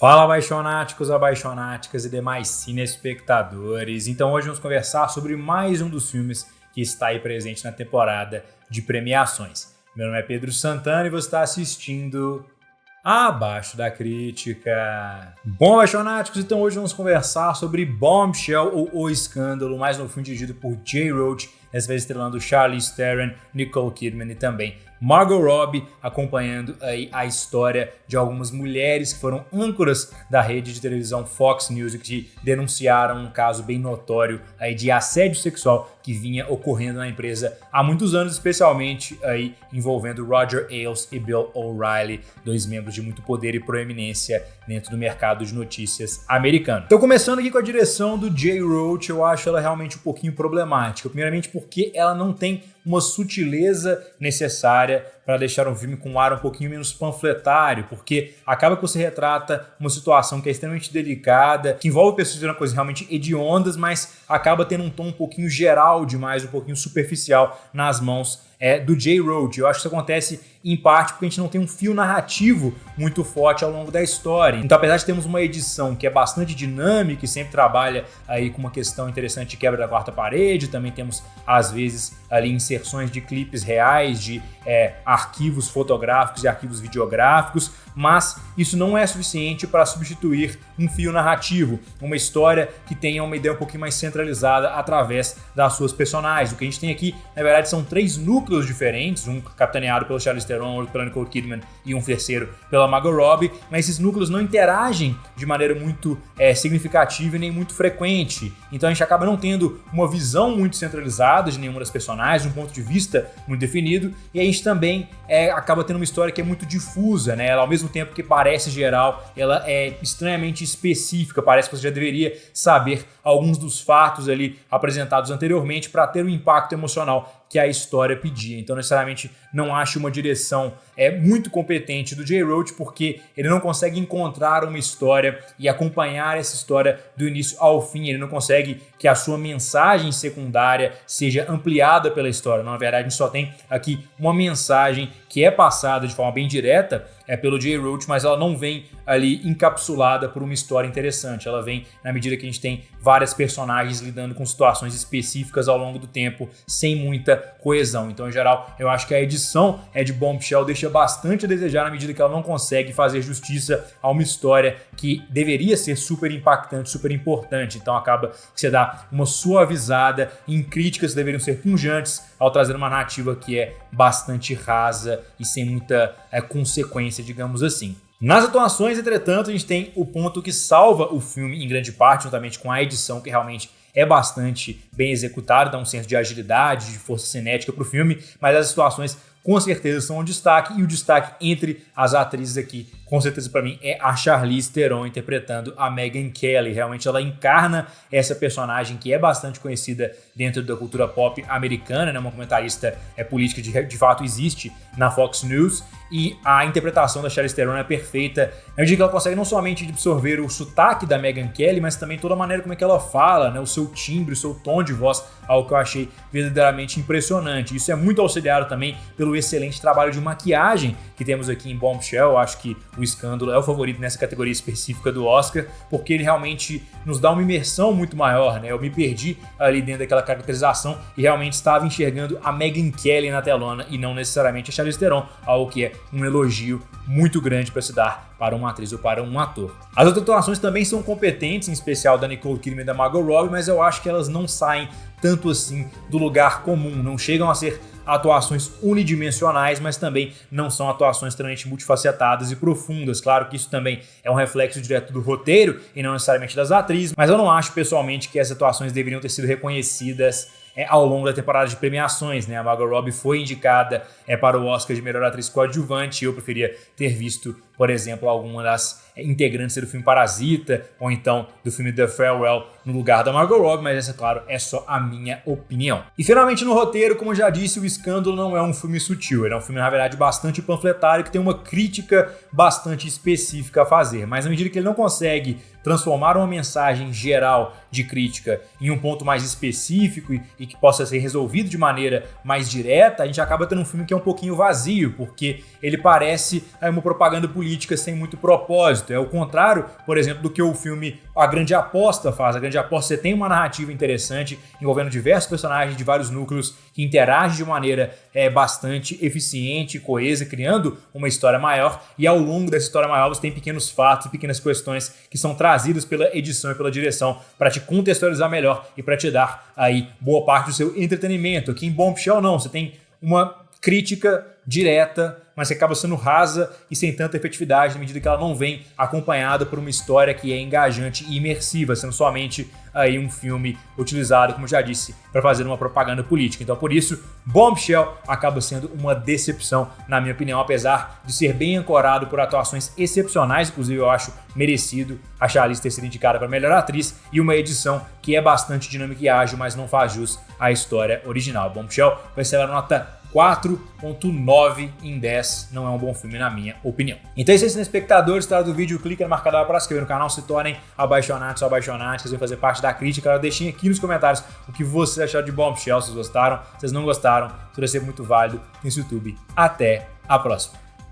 Fala, apaixonáticos, apaixonáticas e demais cinespectadores. Então hoje vamos conversar sobre mais um dos filmes que está aí presente na temporada de premiações. Meu nome é Pedro Santana e você está assistindo Abaixo da Crítica. Bom, apaixonáticos, então hoje vamos conversar sobre Bombshell ou O Escândalo, mais um filme dirigido por Jay Roach, dessa vez estrelando Charlize Theron, Nicole Kidman e também Margot Robbie, acompanhando aí a história de algumas mulheres que foram âncoras da rede de televisão Fox News e que denunciaram um caso bem notório aí de assédio sexual que vinha ocorrendo na empresa há muitos anos, especialmente aí envolvendo Roger Ailes e Bill O'Reilly, dois membros de muito poder e proeminência dentro do mercado de notícias americano. Então, começando aqui com a direção do Jay Roach, eu acho ela realmente um pouquinho problemática. Primeiramente porque ela não tem uma sutileza necessária para deixar um filme com um ar um pouquinho menos panfletário, porque acaba que você retrata uma situação que é extremamente delicada, que envolve pessoas fazendo coisas realmente hediondas, mas acaba tendo um tom um pouquinho geral demais, um pouquinho superficial nas mãos do Jay Roach. Eu acho que isso acontece em parte porque a gente não tem um fio narrativo muito forte ao longo da história. Então, apesar de termos uma edição que é bastante dinâmica e sempre trabalha aí com uma questão interessante de quebra da quarta parede, também temos às vezes ali inserções de clipes reais, de arquivos fotográficos e arquivos videográficos, mas isso não é suficiente para substituir um fio narrativo, uma história que tenha uma ideia um pouquinho mais centralizada através das suas personagens. O que a gente tem aqui, na verdade, são três núcleos diferentes, um capitaneado pelo Charlize Theron, outro pela Nicole Kidman e um terceiro pela Margot Robbie, mas esses núcleos não interagem de maneira muito significativa e nem muito frequente. Então a gente acaba não tendo uma visão muito centralizada de nenhuma das personagens, um ponto de vista muito definido, e a gente também acaba tendo uma história que é muito difusa, né? Ela, ao mesmo tempo que parece geral, ela é estranhamente específica, parece que você já deveria saber alguns dos fatos ali apresentados anteriormente para ter o impacto emocional que a história pedia. Então, necessariamente, não acho uma direção muito competente do Jay Roach, porque ele não consegue encontrar uma história e acompanhar essa história do início ao fim. Ele não consegue que a sua mensagem secundária seja ampliada pela história. Na verdade, a gente só tem aqui uma mensagem que é passada de forma bem direta pelo Jay Roach, mas ela não vem ali encapsulada por uma história interessante. Ela vem na medida que a gente tem várias personagens lidando com situações específicas ao longo do tempo, sem muita coesão. Então, em geral, eu acho que a edição de Bombshell deixa bastante a desejar na medida que ela não consegue fazer justiça a uma história que deveria ser super impactante, super importante. Então, acaba que você dá uma suavizada em críticas que deveriam ser punjantes ao trazer uma narrativa que é bastante rasa e sem muita consequência, digamos assim. Nas atuações, entretanto, a gente tem o ponto que salva o filme em grande parte, juntamente com a edição, que realmente é bastante bem executada, dá um senso de agilidade, de força cinética para o filme, mas as situações com certeza são um destaque, e o destaque entre as atrizes aqui, com certeza para mim, é a Charlize Theron interpretando a Megyn Kelly. Realmente ela encarna essa personagem que é bastante conhecida dentro da cultura pop americana, né? Uma comentarista política de fato existe na Fox News, e a interpretação da Charlize Theron é perfeita. Eu digo que ela consegue não somente absorver o sotaque da Megyn Kelly, mas também toda a maneira como é que ela fala, né? O seu timbre, o seu tom de voz, algo que eu achei verdadeiramente impressionante. Isso é muito auxiliado também pelo excelente trabalho de maquiagem que temos aqui em Bombshell. Eu acho que O Escândalo é o favorito nessa categoria específica do Oscar, porque ele realmente nos dá uma imersão muito maior, né? Eu me perdi ali dentro daquela caracterização e realmente estava enxergando a Megyn Kelly na telona e não necessariamente a Charlize Theron, algo que é um elogio muito grande para se dar para uma atriz ou para um ator. As outras atuações também são competentes, em especial da Nicole Kidman e da Margot Robbie, mas eu acho que elas não saem tanto assim do lugar comum, não chegam a ser atuações unidimensionais, mas também não são atuações extremamente multifacetadas e profundas. Claro que isso também é um reflexo direto do roteiro e não necessariamente das atrizes, mas eu não acho pessoalmente que essas atuações deveriam ter sido reconhecidas ao longo da temporada de premiações, né? A Margot Robbie foi indicada para o Oscar de melhor atriz coadjuvante. Eu preferia ter visto, por exemplo, alguma das integrantes do filme Parasita ou então do filme The Farewell no lugar da Margot Robbie, mas essa, claro, é só a minha opinião. E finalmente no roteiro, como eu já disse, O Escândalo não é um filme sutil, ele é um filme, na verdade, bastante panfletário, que tem uma crítica bastante específica a fazer, mas na medida que ele não consegue transformar uma mensagem geral de crítica em um ponto mais específico e que possa ser resolvido de maneira mais direta, a gente acaba tendo um filme que é um pouquinho vazio, porque ele parece uma propaganda política política sem muito propósito. É o contrário, por exemplo, do que o filme A Grande Aposta faz. A Grande Aposta, você tem uma narrativa interessante envolvendo diversos personagens de vários núcleos que interagem de maneira bastante eficiente e coesa, criando uma história maior, e ao longo dessa história maior você tem pequenos fatos e pequenas questões que são trazidos pela edição e pela direção para te contextualizar melhor e para te dar aí boa parte do seu entretenimento. Aqui em Bombshell não, você tem uma crítica direta, mas que acaba sendo rasa e sem tanta efetividade na medida que ela não vem acompanhada por uma história que é engajante e imersiva, sendo somente aí um filme utilizado, como eu já disse, para fazer uma propaganda política. Então, por isso, Bombshell acaba sendo uma decepção, na minha opinião, apesar de ser bem ancorado por atuações excepcionais, inclusive eu acho merecido a Charlize ter sido indicada para melhor atriz, e uma edição que é bastante dinâmica e ágil, mas não faz jus à história original. Bombshell vai ser a nota 4.9 em 10, não é um bom filme na minha opinião. Então é isso aí, espectadores, tá do vídeo, clica no marcador para se inscrever no canal, se tornem apaixonados ou apaixonadas, vocês vão fazer parte da crítica. Deixem aqui nos comentários o que vocês acharam de Bombshell, se vocês gostaram, se vocês não gostaram, tudo é sempre muito válido nesse YouTube. Até a próxima.